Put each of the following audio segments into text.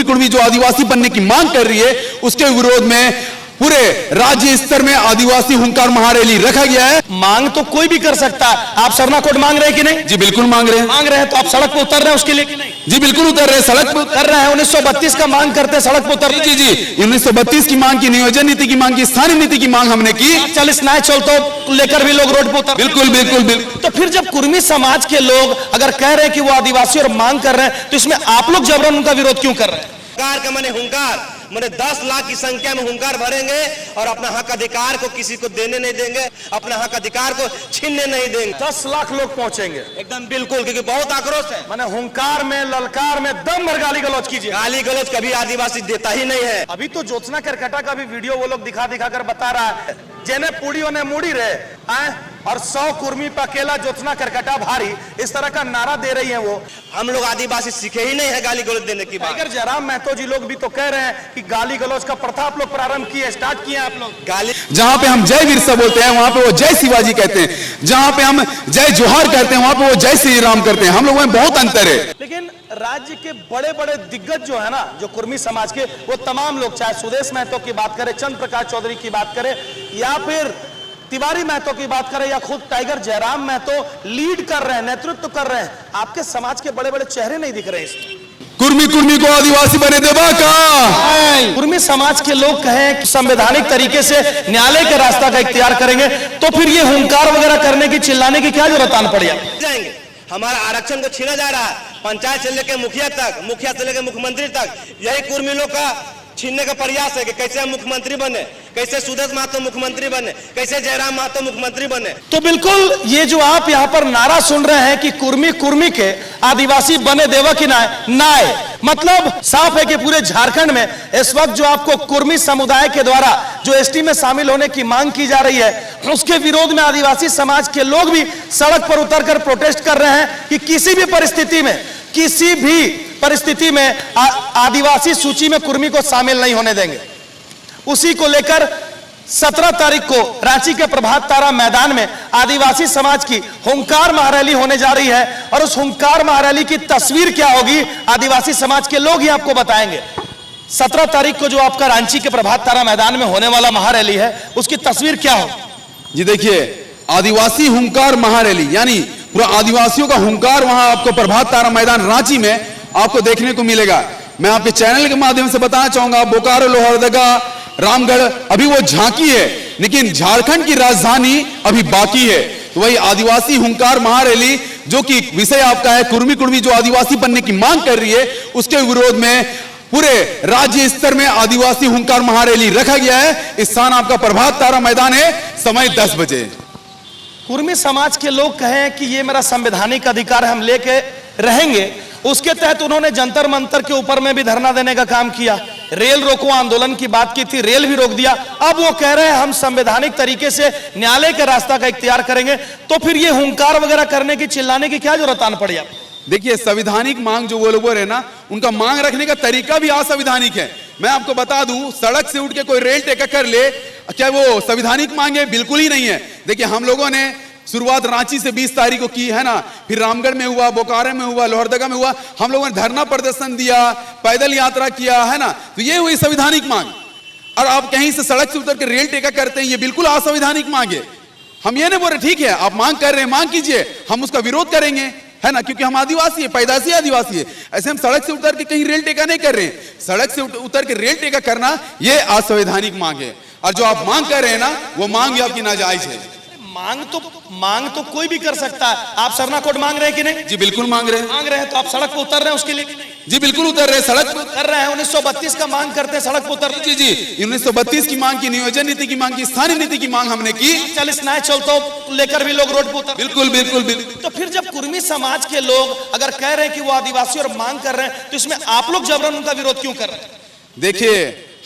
कुर्मी कुर्मी जो आदिवासी बनने की मांग कर रही है, उसके विरोध में पूरे राज्य स्तर में आदिवासी हुंकार महारैली रखा गया है। मांग तो कोई भी कर सकता है। आप सरना कोड मांग रहे हैं कि नहीं? जी बिल्कुल मांग रहे हैं। मांग रहे हैं तो आप सड़क पर उतर रहे हैं उसके लिए कि नहीं? जी बिल्कुल उतर रहे हैं, सड़क पर कर रहे हैं। 1932 का मांग करते हैं, सड़क पर उतर रहे हैं। जी 1932 की मांग की, नियोजन नीति की मांग की, स्थानीय नीति की मांग हमने की। 40 न्याय चलतो लेकर भी लोग रोड पर उतर। बिल्कुल बिल्कुल बिल्कुल। तो फिर जब कुर्मी समाज के लोग अगर कह रहे हैं कि वो आदिवासी और मांग कर रहे हैं, तो इसमें आप लोग जबरन उनका विरोध क्यों कर रहे हैं? हुंकार का माने हुंकार, माने 10 लाख की संख्या में हुंकार भरेंगे और अपना हक अधिकार को किसी को देने नहीं देंगे, अपना हक अधिकार को छीनने नहीं देंगे। 10 लाख लोग पहुंचेंगे एकदम बिल्कुल, क्योंकि बहुत आक्रोश है। माने हुंकार में, ललकार में दम भर गाली गलौज कीजिए। गाली गलौज कभी आदिवासी देता ही नहीं है। अभी तो ज्योत्सना करकटा का भी वीडियो वो लोग दिखा दिखा कर बता रहा है, जेने पूड़ी ने मुड़ी रहे आए और 100 कुर्मी पे अकेला ज्योत्सना करकटा भारी, इस तरह का नारा दे रही है वो। हम लोग आदिवासी सीखे ही नहीं है गाली गलौज देने की बात। टाइगर जयराम महतो जी लोग भी तो कह रहे हैं कि गाली गलौज का प्रथा आप लोग प्रारंभ किए, स्टार्ट किए आप लोग। गाली जहां पे हम जय बिरसा बोलते हैं वहां पे वो जय शिवाजी कहते हैं, जहां पे हम जय जोहार कहते हैं वहां पे वो जय श्री राम करते हैं। हम लोगों में बहुत अंतर है। लेकिन राज्य के बड़े बड़े दिग्गज जो है ना, जो कुर्मी समाज के, वो तमाम लोग, चाहे सुदेश महतो की बात करें, चंद्र प्रकाश चौधरी की बात करें, या फिर तिवारी महतो की बात करें, या खुद टाइगर जयराम महतो लीड कर रहे हैं, नेतृत्व कर रहे हैं, आपके समाज के बड़े बड़े चेहरे नहीं दिख रहे इसमें। कुर्मी कुर्मी को आदिवासी बने देवा का। कुर्मी समाज के लोग कहें कि संवैधानिक तरीके से न्यायालय के रास्ता का इख्तियार करेंगे, तो फिर ये हुंकार वगैरह करने की, चिल्लाने की क्या जरूरत आन पड़ी? जाएंगे। हमारा आरक्षण को छीना जा रहा है, पंचायत से लेकर मुखिया तक, मुखिया से लेकर मुख्यमंत्री तक, यही कुर्मी लोग का छीनने का प्रयास है कि कैसे हम मुख्यमंत्री बने, कैसे सुदेश महतो मुख्यमंत्री बने, कैसे जयराम महतो मुख्यमंत्री बने। तो बिल्कुल ये जो आप यहाँ पर नारा सुन रहे हैं कि कुर्मी कुर्मी के आदिवासी बने देवा कि नाय, मतलब साफ है कि पूरे झारखंड में इस वक्त जो आपको कुर्मी समुदाय के द्वारा जो एसटी में शामिल होने की मांग की जा रही है, उसके विरोध में आदिवासी समाज के लोग भी सड़क पर उतरकर प्रोटेस्ट कर रहे हैं कि किसी भी परिस्थिति में आदिवासी सूची में कुर्मी को शामिल नहीं होने देंगे। उसी को लेकर 17 तारीख को रांची के प्रभात तारा मैदान में आदिवासी समाज की हुंकार महारैली होने जा रही है, और उस हुंकार महारैली की तस्वीर क्या होगी आदिवासी समाज के लोग ही आपको बताएंगे। 17 तारीख को जो आपका रांची के प्रभात तारा मैदान में होने वाला महारैली है, उसकी तस्वीर क्या होगी? जी देखिए, आदिवासी हुंकार महारैली यानी पूरा आदिवासियों का हुंकार वहां आपको प्रभात तारा मैदान रांची में आपको देखने को मिलेगा। मैं आपके चैनल के माध्यम से बताना चाहूंगा, बोकारो, लोहरदगा, रामगढ़ अभी वो झांकी है, लेकिन झारखंड की राजधानी अभी बाकी है। तो वही आदिवासी हुंकार महारैली, जो कि विषय आपका है कुर्मी कुर्मी जो आदिवासी बनने की मांग कर रही है, उसके विरोध में पूरे राज्य स्तर में आदिवासी हुंकार महारैली रखा गया है। स्थान आपका प्रभात तारा मैदान है, समय 10 बजे। कुर्मी समाज के लोग कहें कि ये मेरा संवैधानिक अधिकार हम लेके रहेंगे, उसके तहत उन्होंने जंतर मंतर के ऊपर में भी धरना देने का काम किया। रेल रोको आंदोलन की बात की थी, रेल भी रोक दिया। अब वो कह रहे हैं हम संवैधानिक तरीके से न्यायालय के रास्ता का इख्तियार करेंगे, तो फिर ये हुंकार वगैरह करने की, चिल्लाने की क्या जरूरत आन पड़ी? देखिए, संवैधानिक मांग जो वो लोग बोल रहे हैं ना, उनका मांग रखने का तरीका भी असंवैधानिक है। मैं आपको बता दूं, सड़क से उठ के कोई रेल टेका कर ले, क्या वो संवैधानिक मांग है? बिल्कुल ही नहीं है। देखिए, हम लोगों ने शुरुआत रांची से 20 तारीख को की है ना, फिर रामगढ़ में हुआ, बोकारो में हुआ, लोहरदगा में हुआ, हम लोगों ने धरना प्रदर्शन दिया, पैदल यात्रा किया है ना, तो ये हुई संवैधानिक मांग। और आप कहीं से सड़क से उतर के रेल टेका करते हैं, ये बिल्कुल असंवैधानिक मांग है। हम ये नहीं बोल रहे ठीक है आप मांग कर रहे हैं, मांग कीजिए, हम उसका विरोध करेंगे, है ना, क्योंकि हम आदिवासी है, पैदाशी आदिवासी है। ऐसे हम सड़क से उतर के कहीं रेल टेका नहीं कर रहे हैं। सड़क से उतर के रेल टेका करना ये असंवैधानिक मांग है, और जो आप मांग कर रहे हैं ना, वो मांग भी आपकी नाजायज है। मांग तो कोई भी कर सकता है। आप सरना कोड मांग रहे हैं कि नहीं? जी बिल्कुल मांग रहे हैं। तो आप सड़क पर उतर रहे हैं उसके लिए? जी बिल्कुल उतर रहे हैं, सड़क पर कर रहे हैं। 1932 का मांग करते हैं, सड़क पर उतर रहे हैं। जी 1932 की मांग की, नियोजन नीति की मांग की, स्थानीय नीति की मांग हमने की। 40 न्याय चलतो लेकर भी लोग रोड पर उतर। बिल्कुल बिल्कुल बिल्कुल। तो फिर जब कुर्मी समाज के लोग अगर कह रहे हैं कि वो आदिवासी और मांग कर रहे हैं, तो इसमें आप लोग जबरन उनका विरोध क्यों कर रहे हैं? देखिए,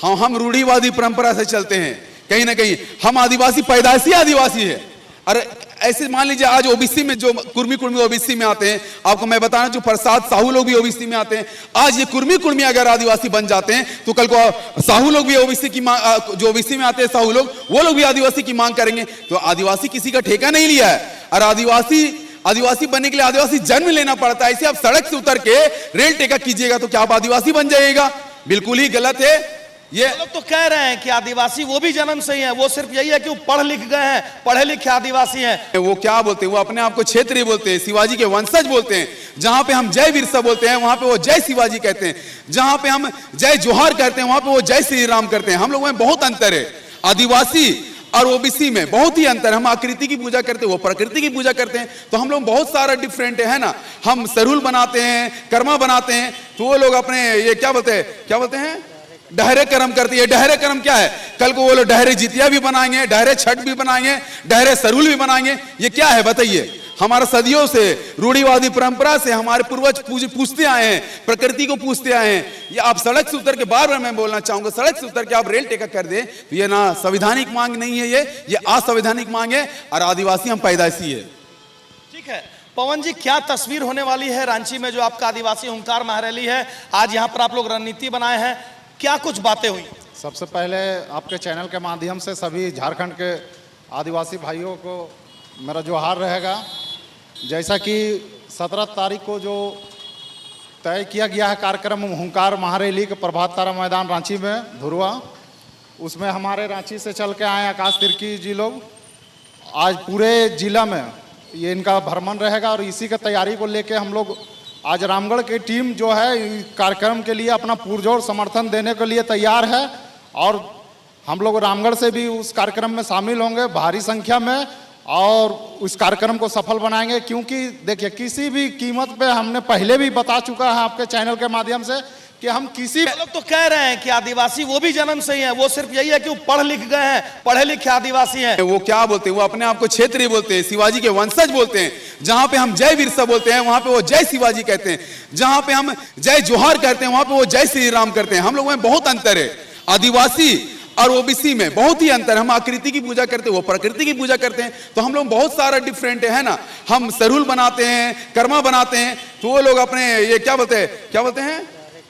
हम रूढ़िवादी परंपरा से चलते हैं, कहीं ना कहीं हम आदिवासी, पैदाशी आदिवासी है। अरे ऐसे मान लीजिए आज ओबीसी में जो कुर्मी कुर्मी ओबीसी में आते हैं, आपको मैं बताना जो प्रसाद साहू लोग भी ओबीसी में आते हैं। आज ये कुर्मी कुर्मी अगर आदिवासी बन जाते हैं, तो कल को साहू लोग भी ओबीसी की मांग, जो ओबीसी में आते हैं साहू लोग, वो लोग भी आदिवासी की मांग करेंगे। तो आदिवासी किसी का ठेका नहीं लिया है, और आदिवासी बनने के लिए आदिवासी जन्म लेना पड़ता है। ऐसे आप सड़क से उतर के रेल टेका कीजिएगा तो क्या आप आदिवासी बन जाइएगा? बिल्कुल ही गलत है। ये लोग तो कह रहे हैं कि आदिवासी वो भी जन्म से ही हैं, वो सिर्फ यही है कि वो पढ़ लिख गए हैं, पढ़े लिखे आदिवासी हैं। वो क्या बोलते हैं, वो अपने आप को क्षेत्रीय बोलते हैं, शिवाजी के वंशज बोलते हैं। जहां पे हम जय बिरसा बोलते हैं वहां पे वो जय शिवाजी कहते हैं। जहां पे हम जय जोहार करते हैं वहां पे वो जय श्री राम करते हैं। हम लोगों में बहुत अंतर है। आदिवासी और ओबीसी में बहुत ही अंतर। हम आकृति की पूजा करते हैं, वो प्रकृति की पूजा करते हैं। तो हम लोग बहुत सारा डिफरेंट है ना। हम सरूल बनाते हैं, कर्मा बनाते हैं, तो वो लोग अपने ये क्या बोलते हैं डहरे कर्म करती है। डहरे कर्म क्या है? कल को वो लोग डहरे जितिया भी बनाएंगे, डहरे छठ भी बनाएंगे, डहरे सरूल भी बनाएंगे। ये क्या है बताइए? हमारा सदियों से रूढ़िवादी परंपरा से हमारे पूर्वज पूछते आए हैं, प्रकृति को पूछते आए हैं। ये आप सड़क से उतर के, बार बार मैं बोलना चाहूंगा, सड़क से उतर के आप रेल टेका कर दे तो ये ना संवैधानिक मांग नहीं है, ये असंवैधानिक मांग है। और आदिवासी हम पैदाइशी है। ठीक है पवन जी, क्या तस्वीर होने वाली है रांची में जो आपका आदिवासी हुंकार महारैली है? आज यहाँ पर आप लोग रणनीति बनाए हैं, क्या कुछ बातें हुई? सबसे पहले आपके चैनल के माध्यम से सभी झारखंड के आदिवासी भाइयों को मेरा जोहार रहेगा। जैसा कि 17 तारीख को जो तय किया गया है कार्यक्रम हुंकार महारैली के प्रभात तारा मैदान रांची में धुरवा, उसमें हमारे रांची से चल के आए आकाश तिर्की जी लोग। आज पूरे जिला में ये इनका भ्रमण रहेगा और इसी की तैयारी को लेके हम लोग आज रामगढ़ की टीम जो है कार्यक्रम के लिए अपना पुरजोर समर्थन देने के लिए तैयार है। और हम लोग रामगढ़ से भी उस कार्यक्रम में शामिल होंगे भारी संख्या में और उस कार्यक्रम को सफल बनाएंगे। क्योंकि देखिए, किसी भी कीमत पे हमने पहले भी बता चुका है आपके चैनल के माध्यम से कि हम किसी लोग तो कह रहे हैं कि आदिवासी वो भी जन्म से ही हैं, वो सिर्फ यही है कि वो पढ़ लिख गए हैं, पढ़े लिखे आदिवासी हैं। वो क्या बोलते हैं, वो अपने आप को क्षेत्रीय बोलते हैं, शिवाजी के वंशज बोलते हैं। जहां पे हम जय बिरसा बोलते हैं वहां पे वो जय शिवाजी कहते हैं। जहां पे हम जय जोहार करते हैं वहां पे वो जय श्री राम करते हैं। हम लोगों में बहुत अंतर है। आदिवासी और ओबीसी में बहुत ही अंतर। हम आकृति की पूजा करते हैं, वो प्रकृति की पूजा करते हैं। तो हम लोग बहुत सारा डिफरेंट है ना। हम सरूल बनाते हैं, कर्मा बनाते हैं, तो वो लोग अपने ये क्या बोलते हैं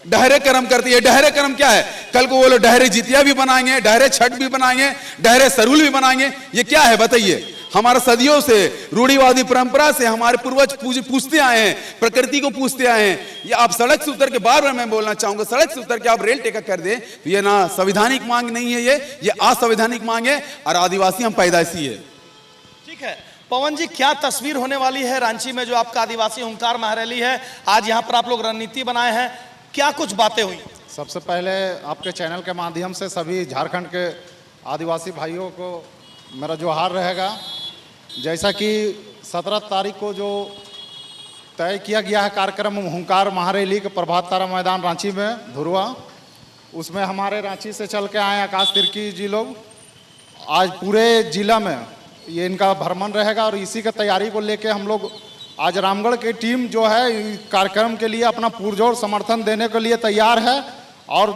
डहरे कर्म करती है। डहरे कर्म क्या है? कल को वो लोग डहरे जितिया भी बनाएंगे, डहरे छठ भी बनाएंगे, डहरे सरूल भी बनाएंगे। ये क्या है बताइए? हमारा सदियों से रूढ़िवादी परंपरा से हमारे पूर्वज पूछते आए हैं, प्रकृति को पूछते आए हैं। ये आप सड़क से उतर के, बार बार मैं बोलना चाहूंगा, सड़क से उतर के आप रेल टेका कर दे तो ये ना संवैधानिक मांग नहीं है, ये असंवैधानिक मांग है। और आदिवासी हम पैदाइशी है। ठीक है पवन जी, क्या तस्वीर होने वाली है रांची में जो आपका आदिवासी हुंकार महारैली है? आज यहाँ पर आप लोग रणनीति बनाए हैं, क्या कुछ बातें हुई? सबसे पहले आपके चैनल के माध्यम से सभी झारखंड के आदिवासी भाइयों को मेरा जोहार रहेगा। जैसा कि 17 तारीख को जो तय किया गया है कार्यक्रम हुंकार महारैली के प्रभात तारा मैदान रांची में धुरवा, उसमें हमारे रांची से चल के आए आकाश तिर्की जी लोग। आज पूरे जिला में ये इनका भ्रमण रहेगा और इसी की तैयारी को लेके हम लोग आज रामगढ़ की टीम जो है कार्यक्रम के लिए अपना पुरजोर समर्थन देने के लिए तैयार है। और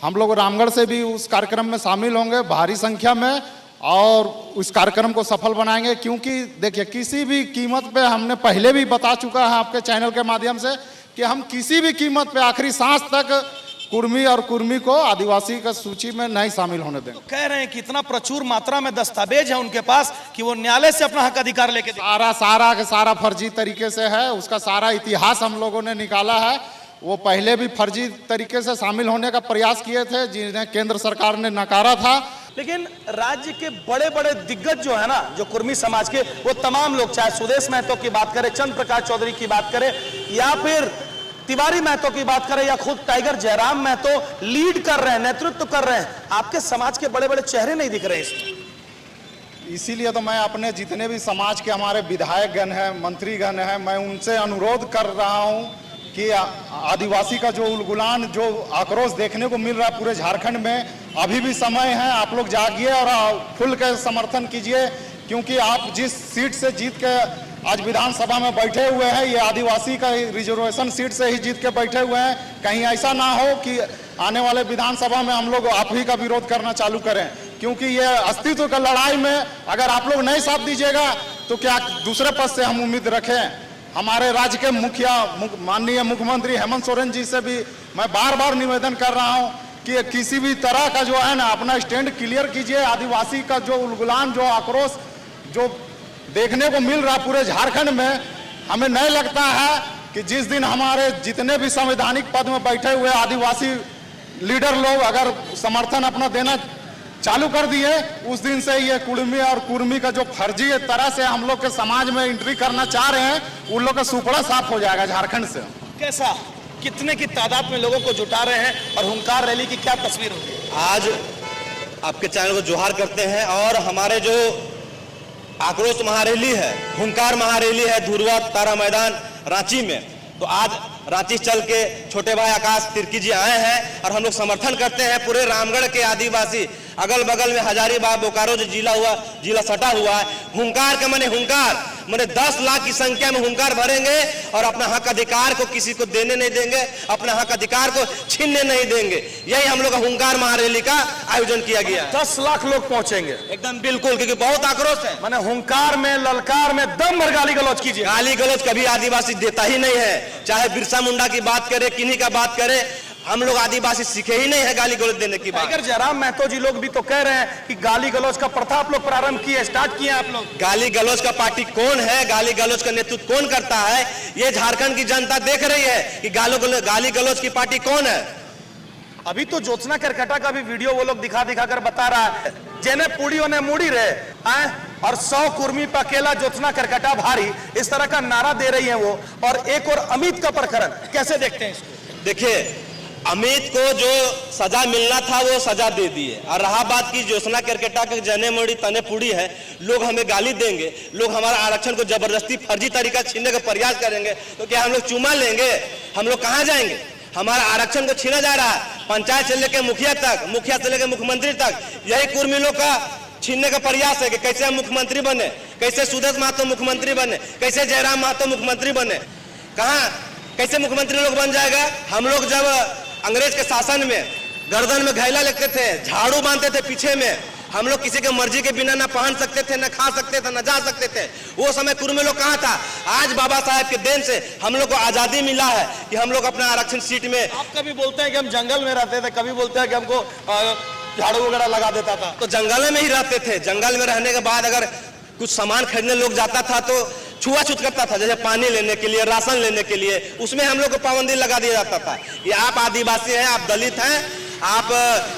हम लोग रामगढ़ से भी उस कार्यक्रम में शामिल होंगे भारी संख्या में और उस कार्यक्रम को सफल बनाएंगे। क्योंकि देखिए, किसी भी कीमत पे हमने पहले भी बता चुका है आपके चैनल के माध्यम से कि हम किसी भी कीमत पे आखिरी सांस तक कुर्मी और कुर्मी को आदिवासी का सूची में नहीं शामिल होने देंगे। तो कह रहे हैं कि इतना प्रचुर मात्रा में दस्तावेज है उनके पास कि वो न्यायालय से अपना हक अधिकार लेके सारा फर्जी तरीके से है। उसका सारा इतिहास हम लोगों ने निकाला है। वो पहले भी फर्जी तरीके से शामिल होने का प्रयास किए थे जिन्हें केंद्र सरकार ने नकारा था। लेकिन राज्य के बड़े बड़े दिग्गज जो है ना, जो कुर्मी समाज के, वो तमाम लोग, चाहे सुदेश महतो की बात करें, चंद्र प्रकाश चौधरी की बात करें, या फिर तिवारी महतो की बात करें, या खुद टाइगर जयराम महतो लीड कर रहे हैं, नेतृत्व कर रहे हैं, आपके समाज के बड़े बड़े चेहरे नहीं दिख रहे इसमें। इसीलिए तो मैं अपने जितने भी समाज के हमारे विधायक गण हैं, मंत्री गण हैं, मैं उनसे अनुरोध कर रहा हूं कि आदिवासी का जो उलगुलान, जो आक्रोश देखने को मिल रहा है पूरे झारखंड में, अभी भी समय है। आप लोग जागिए और खुल के समर्थन कीजिए। क्योंकि आप जिस सीट से जीत के आज विधानसभा में बैठे हुए हैं, ये आदिवासी का रिजर्वेशन सीट से ही जीत के बैठे हुए हैं। कहीं ऐसा ना हो कि आने वाले विधानसभा में हम लोग आप ही का विरोध करना चालू करें। क्योंकि ये अस्तित्व का लड़ाई में अगर आप लोग नहीं साथ दीजिएगा तो क्या दूसरे पद से हम उम्मीद रखें? हमारे राज्य के मुखिया माननीय मुख्यमंत्री हेमंत सोरेन जी से भी मैं बार बार निवेदन कर रहा हूं कि किसी भी तरह का जो है ना अपना स्टैंड क्लियर कीजिए। आदिवासी का जो उलगुलान, जो आक्रोश जो देखने को मिल रहा पूरे झारखंड में, हमें नहीं लगता है कि जिस दिन हमारे जितने भी संवैधानिक पद में बैठे हुए आदिवासी लीडर लोग अगर समर्थन अपना देना चालू कर दिए, उस दिन से ये कुर्मी और कुर्मी का जो फर्जी तरह से हम लोग के समाज में एंट्री करना चाह रहे हैं, उन लोग का सुपड़ा साफ हो जाएगा झारखंड से। कैसा, कितने की तादाद में लोगों को जुटा रहे हैं और हुंकार रैली की क्या तस्वीर होगी? आज आपके चैनल को जोहार करते हैं और हमारे जो आक्रोश महारैली है, हुंकार महारैली है धुरवा तारा मैदान रांची में, तो आज रांची चल के छोटे भाई आकाश तिर्की जी आए हैं और हम लोग समर्थन करते हैं पूरे रामगढ़ के आदिवासी, अगल बगल में हजारीबाग बोकारो जो जिला सटा हुआ है, हुंकार का माने 10 लाख की संख्या में हुंकार भरेंगे और अपना हक अधिकार को किसी को देने नहीं देंगे, अपना हक अधिकार को छीनने नहीं देंगे। यही हम लोग का हुंकार महारैली का आयोजन किया गया है। 10 लाख लोग पहुंचेंगे एकदम बिल्कुल, क्योंकि बहुत आक्रोश है। माने हुंकार में, ललकार में दम भर गाली गलौज कीजिए। गाली गलौज कभी आदिवासी देता ही नहीं है, चाहे बिरसा मुंडा की बात करे, किन्हीं का बात करे, हम लोग आदिवासी सीखे ही नहीं है गाली गलौज देने की बात। टाइगर जयराम महतो जी लोग भी तो कह रहे हैं कि गाली गलौज का प्रथा आप लोग प्रारंभ किए, स्टार्ट किए आप लोग। गाली गलौज का पार्टी कौन है, गाली गलौज का नेतृत्व कौन करता है, ये झारखंड की जनता देख रही है कि गाली गलौज की पार्टी कौन है। अभी तो ज्योत्सना करकटा का भी वीडियो वो लोग दिखा कर बता रहा है, जेने पूड़ी होने मुड़ी रहे हैं, और 100 कुर्मी पर अकेला ज्योत्सना करकटा भारी, इस तरह का नारा दे रही है वो। और एक और अमित का प्रकरण, कैसे देखते हैं इसको? देखिए, अमित को जो सजा मिलना था वो सजा दे दी है, और रहा बात की ज्योत्सना करकटा के जने मोड़ी तने पूड़ी है, लोग हमें गाली देंगे, लोग हमारा आरक्षण को जबरदस्ती फर्जी तरीका छीनने का प्रयास करेंगे, तो क्या हम लोग चूमा लेंगे? हम लोग कहां जाएंगे? हमारा आरक्षण को छीना जा रहा है, पंचायत से लेकर मुखिया तक, मुखिया से लेकर मुख्यमंत्री तक, यही कुर्मी लोग का छीनने का प्रयास है कि कैसे हम मुख्यमंत्री बने, कैसे सुदेश महतो मुख्यमंत्री बने, कैसे जयराम महतो मुख्यमंत्री बने, कहां कैसे मुख्यमंत्री लोग बन जाएगा? हम लोग जब अंग्रेज के शासन में गर्दन में घैला लगते थे, झाड़ू बांधते थे पीछे में, हम लोग किसी के मर्जी के बिना ना पहन सकते थे, ना खा सकते थे, ना जा सकते थे। वो समय कुर्मी लोग कहाँ था? आज बाबा साहब के देन से हम लोग को आजादी मिला है कि हम लोग अपना आरक्षण सीट में। आप कभी बोलते हैं कि हम जंगल में रहते थे, कभी बोलते हैं कि हमको झाड़ू वगैरह लगा देता था। तो जंगल में ही रहते थे, जंगल में रहने के बाद अगर कुछ सामान खरीदने लोग जाता था तो छुआछूत करता था, जैसे पानी लेने के लिए, राशन लेने के लिए, उसमें हम लोग को पाबंदी लगा दिया जाता था कि आप आदिवासी हैं, आप दलित हैं, आप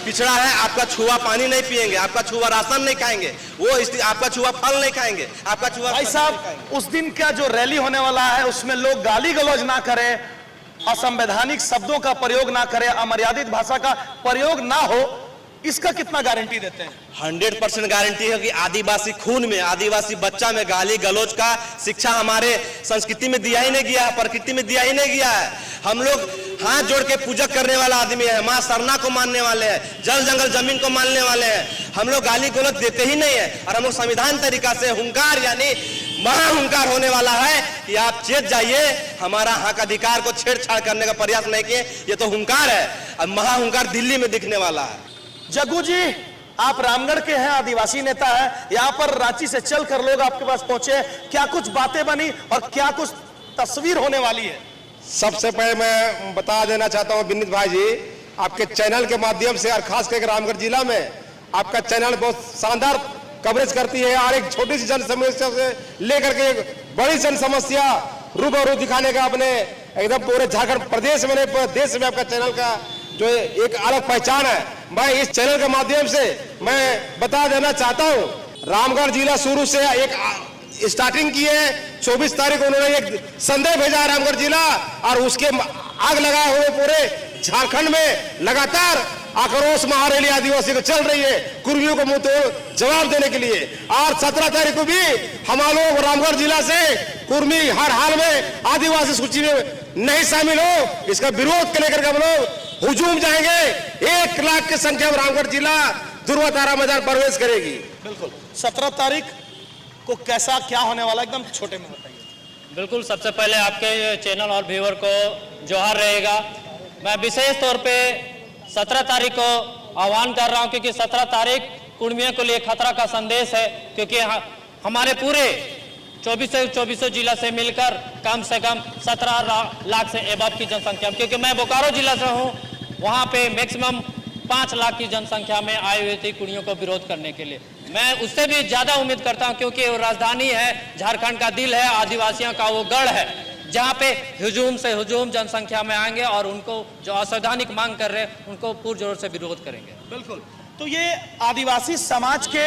पिछड़ा है, आपका छुआ पानी नहीं पिएंगे, आपका छुआ राशन नहीं खाएंगे, आपका छुआ फल नहीं खाएंगे, आपका छुआ। भाई साहब, उस दिन का जो रैली होने वाला है उसमें लोग गाली गलौज ना करें, असंवैधानिक शब्दों का प्रयोग ना करें, अमर्यादित भाषा का प्रयोग ना हो, इसका कितना गारंटी देते हैं? 100% गारंटी है कि आदिवासी खून में, आदिवासी बच्चा में गाली गलौज का शिक्षा हमारे संस्कृति में दिया ही नहीं गया है, प्रकृति में दिया ही नहीं गया है। हम लोग हाथ जोड़ के पूजक करने वाला आदमी है, माँ सरना को मानने वाले हैं, जल जंगल जमीन को मानने वाले हैं, हम लोग गाली गलौज देते ही नहीं है। और हम लोग संविधान तरीका से हुंकार यानी महाहुंकार होने वाला है कि आप चेत जाइए, हमारा हक अधिकार को छेड़छाड़ करने का प्रयास नहीं किए, ये तो हुंकार है। अब महाहुंकार दिल्ली में दिखने वाला है। जग्गू जी, आप रामगढ़ के हैं, आदिवासी नेता है, यहाँ पर रांची से चलकर लोग आपके पास पहुंचे, क्या कुछ बातें बनी और क्या कुछ तस्वीर होने वाली है? सबसे पहले मैं बता देना चाहता हूं विनीत भाई जी, आपके चैनल के माध्यम से और खास करके रामगढ़ जिला में आपका चैनल बहुत शानदार कवरेज करती है, और एक छोटी सी जन समस्या से लेकर के एक बड़ी जन समस्या रूबरू दिखाने का अपने एकदम पूरे झारखंड प्रदेश में नहीं, देश में आपका चैनल का जो एक अलग पहचान है। मैं इस चैनल के माध्यम से मैं बता देना चाहता हूं, रामगढ़ जिला शुरू से एक स्टार्टिंग की है, 24 तारीख उन्होंने एक संदेश भेजा रामगढ़ जिला, और उसके आग लगाए हुए पूरे झारखंड में लगातार आक्रोश महारैली आदिवासी को चल रही है, कुर्मियों को मुंह तोड़ जवाब देने के लिए। और 17 तारीख को भी हम लोग रामगढ़ जिला से कुर्मी हर हाल में आदिवासी सूची में नहीं शामिल हो, इसका विरोध के लेकर हम लोग हुजूम जाएंगे। 1 लाख की संख्या में रामगढ़ जिला ध्रुवा तारा मैदान प्रवेश करेगी। बिल्कुल, 17 तारीख को कैसा क्या होने वाला, एकदम छोटे में बताइए। बिल्कुल, सबसे पहले आपके चैनल और व्यूअर को जोहार रहेगा। मैं विशेष तौर पे 17 तारीख को आह्वान कर रहा हूं, क्योंकि 17 तारीख कुर्मियों के लिए खतरा का संदेश है, क्योंकि हमारे पूरे 24 जिला से मिलकर कम से कम 17 लाख से एबव की जनसंख्या, क्योंकि मैं बोकारो जिला से हूं, वहां पे मैक्सिमम 5 लाख की जनसंख्या में आई हुई थी कुर्मियों को विरोध करने के लिए। मैं उससे भी ज्यादा उम्मीद करता हूं, क्योंकि वो राजधानी है, झारखंड का दिल है, आदिवासियों का वो गढ़ है, जहां पे हुजूम से हुजूम जनसंख्या में आएंगे और उनको जो असंवैधानिक मांग कर रहे हैं उनको पुरजोर से विरोध करेंगे। बिल्कुल। तो ये आदिवासी समाज के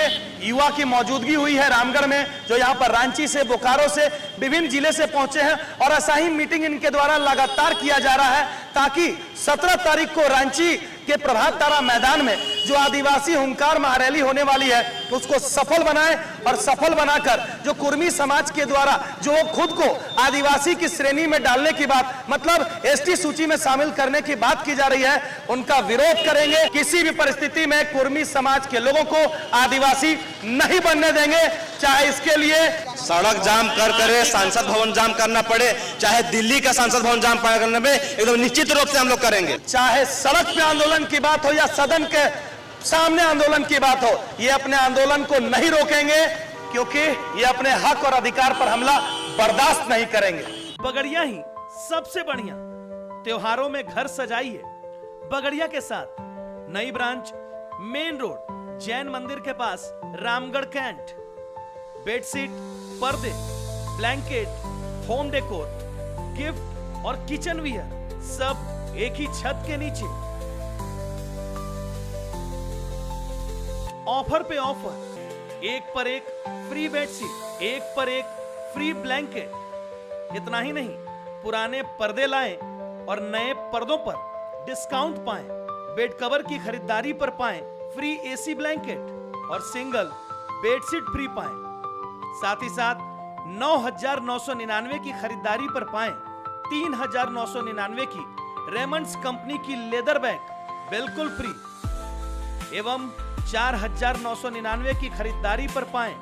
युवा की मौजूदगी हुई है रामगढ़ में, जो यहाँ पर रांची से, बोकारो से, विभिन्न जिले से पहुंचे हैं और ऐसा ही मीटिंग इनके द्वारा लगातार किया जा रहा है ताकि 17 तारीख को रांची के प्रभात तारा मैदान में जो आदिवासी हुंकार महारैली होने वाली है उसको सफल बनाए और सफल बनाकर जो कुर्मी समाज के द्वारा जो खुद को आदिवासी की श्रेणी में डालने की बात, मतलब एसटी सूची में शामिल करने की बात की जा रही है, उनका विरोध करेंगे। किसी भी परिस्थिति में कुर्मी समाज के लोगों को आदिवासी नहीं बनने देंगे, चाहे इसके लिए सड़क जाम कर करे, सांसद भवन जाम करना पड़े, चाहे दिल्ली का सांसद भवन जाम करने में एकदम निश्चित रूप से हम लोग करेंगे। चाहे सड़क पे आंदोलन की बात हो या सदन के सामने आंदोलन की बात हो, ये अपने आंदोलन को नहीं रोकेंगे क्योंकि ये अपने हक और अधिकार पर हमला बर्दाश्त नहीं करेंगे। बगड़िया ही सबसे बढ़िया त्योहारों में घर सजाइए बगड़िया के साथ। नई ब्रांच मेन रोड जैन मंदिर के पास, रामगढ़ कैंट। बेडशीट, पर्दे, ब्लैंकेट, होम डेकोर, गिफ्ट और किचन वियर सब एक ही छत के नीचे। ऑफर पे ऑफर, एक पर एक फ्री बेडशीट, एक पर एक फ्री ब्लैंकेट। इतना ही नहीं, पुराने पर्दे लाएं और नए पर्दों पर डिस्काउंट पाएं। बेड कवर की खरीदारी पर पाएं फ्री एसी ब्लैंकेट और सिंगल बेडशीट फ्री पाएं। साथ ही साथ 9,999 की खरीदारी पर पाएं 3,999 की रेमंड्स कंपनी की लेदर बैग बिल्कुल फ्री एवं 4,999 की खरीदारी पर पाएं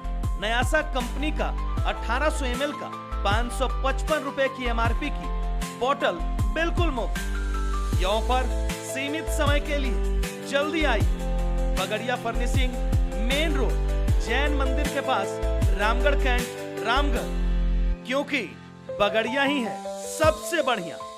नयासा कंपनी का 1800 ml का 555 रुपए की एमआरपी की बोतल बिल्कुल मुफ्त। यह ऑफर सीमित समय के लिए, जल्दी आई। Bagadia furnishing, main road Jain मंदिर के पास, रामगढ़ कैंट, रामगढ़। क्योंकि बगड़िया ही है सबसे बढ़िया।